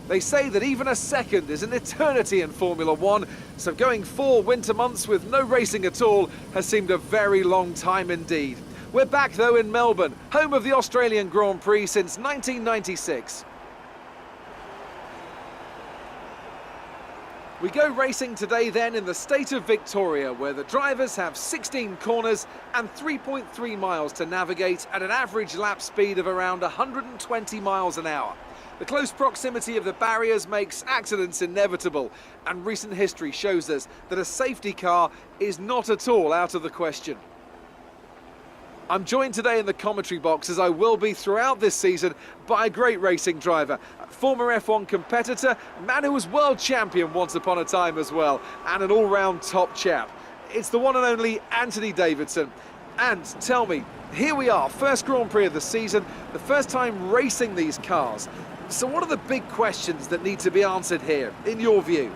They say that even a second is an eternity in Formula One, so going 4 winter months with no racing at all has seemed a very long time indeed. We're back though in Melbourne, home of the Australian Grand Prix since 1996. We go racing today then in the state of Victoria, where the drivers have 16 corners and 3.3 miles to navigate at an average lap speed of around 120 miles an hour. The close proximity of the barriers makes accidents inevitable, and recent history shows us that a safety car is not at all out of the question. I'm joined today in the commentary box, as I will be throughout this season, by a great racing driver, former F1 competitor, a man who was world champion once upon a time as well, and an all-round top chap. It's the one and only Anthony Davidson. And tell me, here we are, first Grand Prix of the season, the first time racing these cars. So what are the big questions that need to be answered here, in your view?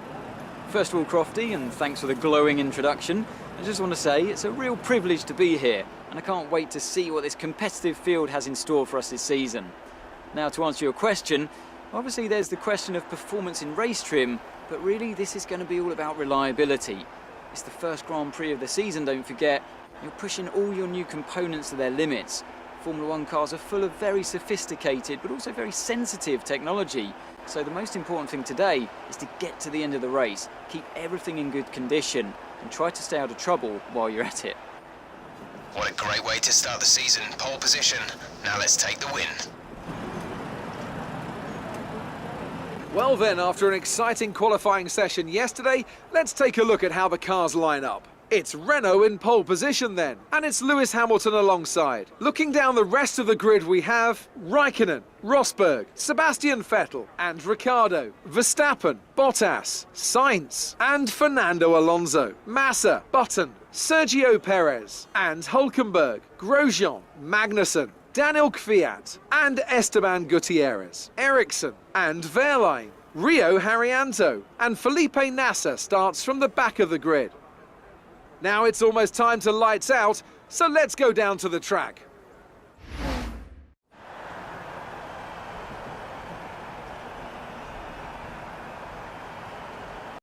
First of all, Crofty, and thanks for the glowing introduction, I just want to say it's a real privilege to be here, and I can't wait to see what this competitive field has in store for us this season. Now, to answer your question, obviously there's the question of performance in race trim, but really this is going to be all about reliability. It's the first Grand Prix of the season, don't forget. You're pushing all your new components to their limits. Formula One cars are full of very sophisticated but also very sensitive technology. So the most important thing today is to get to the end of the race, keep everything in good condition and try to stay out of trouble while you're at it. What a great way to start the season, pole position. Now let's take the win. Well then, after an exciting qualifying session yesterday, let's take a look at how the cars line up. It's Renault in pole position then, and it's Lewis Hamilton alongside. Looking down the rest of the grid, we have Raikkonen, Rosberg, Sebastian Vettel and Ricciardo, Verstappen, Bottas, Sainz and Fernando Alonso, Massa, Button, Sergio Perez and Hülkenberg, Grosjean, Magnussen, Daniel Kvyat and Esteban Gutierrez, Ericsson and Wehrlein, Rio Haryanto and Felipe Nasser starts from the back of the grid. Now it's almost time to lights out, so let's go down to the track.